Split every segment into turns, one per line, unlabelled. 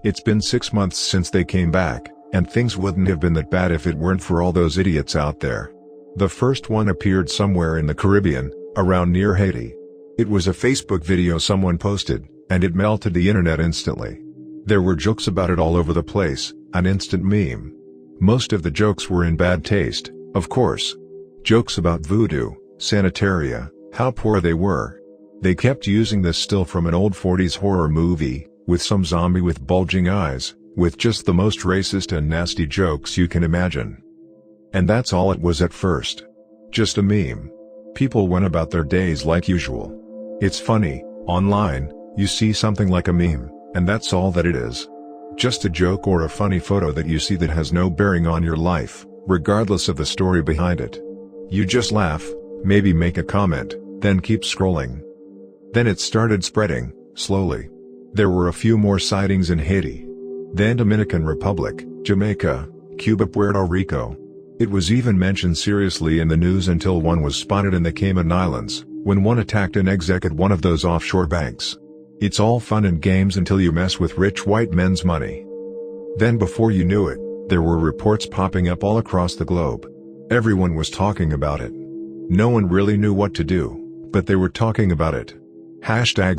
It's been 6 months since they came back, and things wouldn't have been that bad if it weren't for all those idiots out there. The first one appeared somewhere in the Caribbean, around near Haiti. It was a Facebook video someone posted, and it melted the internet instantly. There were jokes about it all over the place, an instant meme. Most of the jokes were in bad taste, of course. Jokes about voodoo, sanitaria, how poor they were. They kept using this still from an old 40s horror movie, with some zombie with bulging eyes, with just the most racist and nasty jokes you can imagine. And that's all it was at first. Just a meme. People went about their days like usual. It's funny, online, you see something like a meme, and that's all that it is. Just a joke or a funny photo that you see that has no bearing on your life, regardless of the story behind it. You just laugh, maybe make a comment, then keep scrolling. Then it started spreading, slowly. There were a few more sightings in Haiti. Then Dominican Republic, Jamaica, Cuba, Puerto Rico. It was even mentioned seriously in the news until one was spotted in the Cayman Islands, when one attacked an exec at one of those offshore banks. It's all fun and games until you mess with rich white men's money. Then before you knew it, there were reports popping up all across the globe. Everyone was talking about it. No one really knew what to do, but they were talking about it.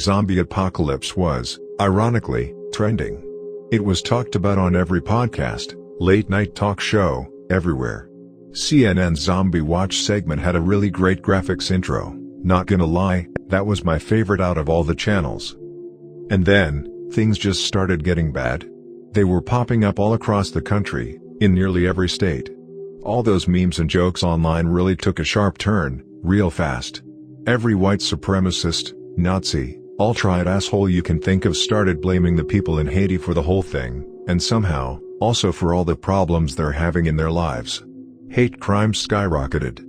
#zombie apocalypse was, ironically, trending. It was talked about on every podcast, late-night talk show, everywhere. CNN's Zombie Watch segment had a really great graphics intro, not gonna lie, that was my favorite out of all the channels. And then, things just started getting bad. They were popping up all across the country, in nearly every state. All those memes and jokes online really took a sharp turn, real fast. Every white supremacist, Nazi, alt-right asshole you can think of started blaming the people in Haiti for the whole thing, and somehow, also for all the problems they're having in their lives. Hate crimes skyrocketed.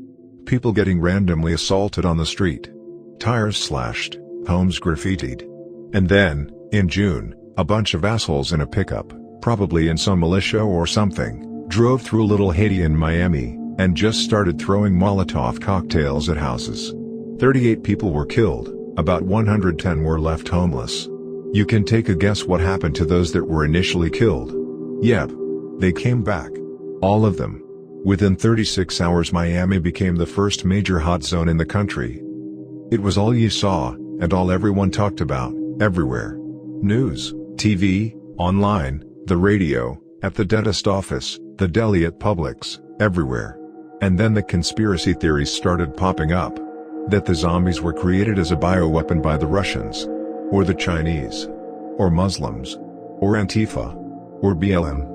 People getting randomly assaulted on the street. Tires slashed, homes graffitied. And then, in June, a bunch of assholes in a pickup, probably in some militia or something, drove through Little Haiti in Miami, and just started throwing Molotov cocktails at houses. 38 people were killed, about 110 were left homeless. You can take a guess what happened to those that were initially killed. Yep. They came back. All of them. Within 36 hours Miami became the first major hot zone in the country. It was all you saw, and all everyone talked about, everywhere. News, TV, online, the radio, at the dentist office, the deli at Publix, everywhere. And then the conspiracy theories started popping up. That the zombies were created as a bioweapon by the Russians. Or the Chinese. Or Muslims. Or Antifa. Or BLM.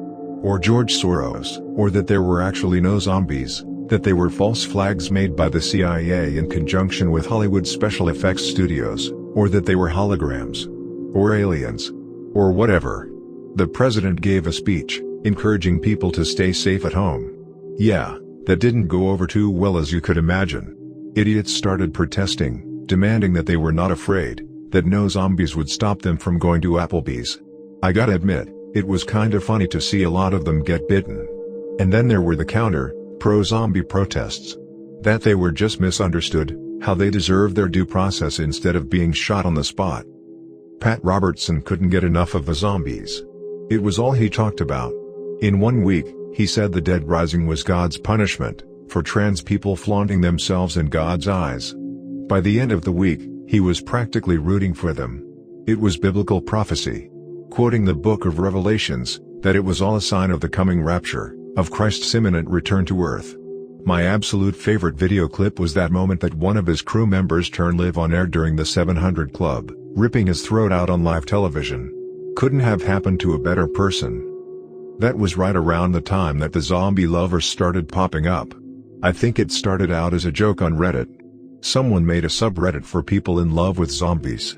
Or George Soros. Or that there were actually no zombies, that they were false flags made by the CIA in conjunction with Hollywood special effects studios, or that they were holograms. Or aliens. Or whatever. The president gave a speech, encouraging people to stay safe at home. Yeah, that didn't go over too well as you could imagine. Idiots started protesting, demanding that they were not afraid, that no zombies would stop them from going to Applebee's. I gotta admit, it was kinda funny to see a lot of them get bitten. And then there were the counter, pro-zombie protests. That they were just misunderstood, how they deserved their due process instead of being shot on the spot. Pat Robertson couldn't get enough of the zombies. It was all he talked about. In 1 week, he said the dead rising was God's punishment for trans people flaunting themselves in God's eyes. By the end of the week, he was practically rooting for them. It was biblical prophecy. Quoting the book of Revelations, that it was all a sign of the coming rapture, of Christ's imminent return to earth. My absolute favorite video clip was that moment that one of his crew members turned live on air during the 700 Club, ripping his throat out on live television. Couldn't have happened to a better person. That was right around the time that the zombie lovers started popping up. I think it started out as a joke on Reddit. Someone made a subreddit for people in love with zombies.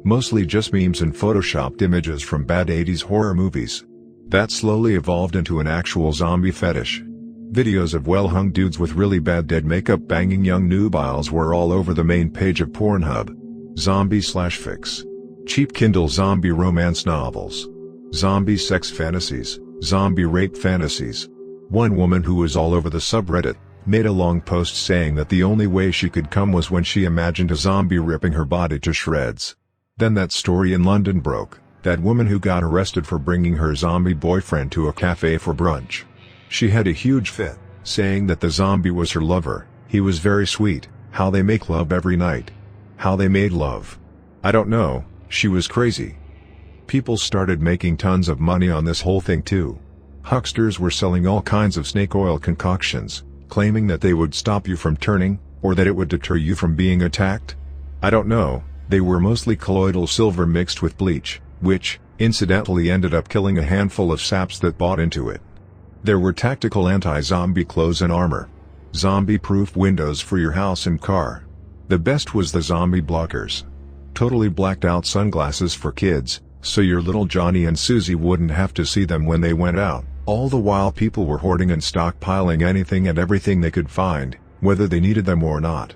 Mostly just memes and photoshopped images from bad 80s horror movies. That slowly evolved into an actual zombie fetish. Videos of well-hung dudes with really bad dead makeup banging young nubiles were all over the main page of Pornhub. Zombie/fix. Cheap Kindle zombie romance novels. Zombie sex fantasies, zombie rape fantasies. One woman who was all over the subreddit made a long post saying that the only way she could come was when she imagined a zombie ripping her body to shreds. Then that story in London broke, That woman who got arrested for bringing her zombie boyfriend to a cafe for brunch. She had a huge fit, saying that the zombie was her lover. He was very sweet, how they make love every night. How they made love. I don't know, she was crazy. People started making tons of money on this whole thing too. Hucksters were selling all kinds of snake oil concoctions, claiming that they would stop you from turning, or that it would deter you from being attacked. I don't know, they were mostly colloidal silver mixed with bleach, which, incidentally ended up killing a handful of saps that bought into it. There were tactical anti-zombie clothes and armor. Zombie-proof windows for your house and car. The best was the zombie blockers. Totally blacked out sunglasses for kids, so your little Johnny and Susie wouldn't have to see them when they went out. All the while people were hoarding and stockpiling anything and everything they could find, whether they needed them or not.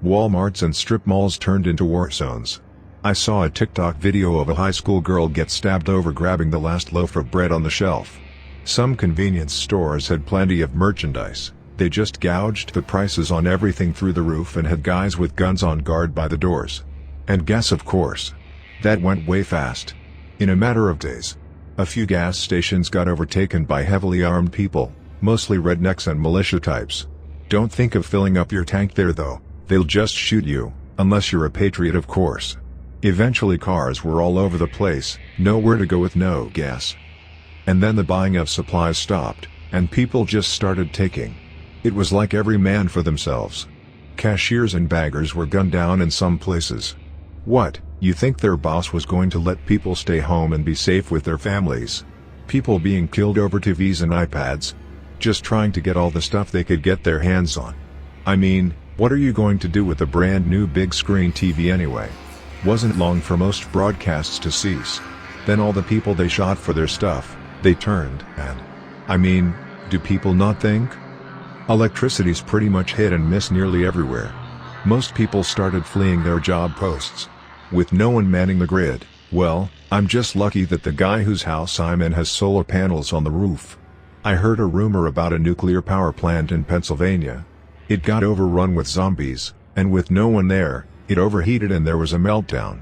Walmarts and strip malls turned into war zones. I saw a TikTok video of a high school girl get stabbed over grabbing the last loaf of bread on the shelf. Some convenience stores had plenty of merchandise. They just gouged the prices on everything through the roof and had guys with guns on guard by the doors. And gas, of course. That went way fast. In a matter of days. A few gas stations got overtaken by heavily armed people, mostly rednecks and militia types. Don't think of filling up your tank there though, they'll just shoot you, unless you're a patriot of course. Eventually cars were all over the place, nowhere to go with no gas. And then the buying of supplies stopped, and people just started taking. It was like every man for themselves. Cashiers and baggers were gunned down in some places. What, you think their boss was going to let people stay home and be safe with their families? People being killed over TVs and iPads? Just trying to get all the stuff they could get their hands on. I mean, what are you going to do with a brand new big screen TV anyway? Wasn't long for most broadcasts to cease. Then all the people they shot for their stuff, they turned, and I mean, do people not think? Electricity's pretty much hit and miss nearly everywhere. Most people started fleeing their job posts. With no one manning the grid, well, I'm just lucky that the guy whose house I'm in has solar panels on the roof. I heard a rumor about a nuclear power plant in Pennsylvania. It got overrun with zombies, and with no one there, it overheated and there was a meltdown.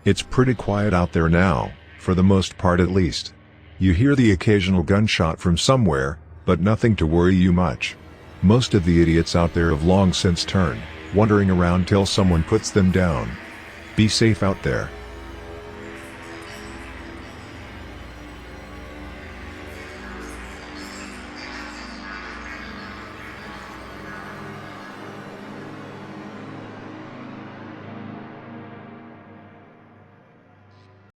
It's pretty quiet out there now, for the most part at least. You hear the occasional gunshot from somewhere, but nothing to worry you much. Most of the idiots out there have long since turned, wandering around till someone puts them down. Be safe out there.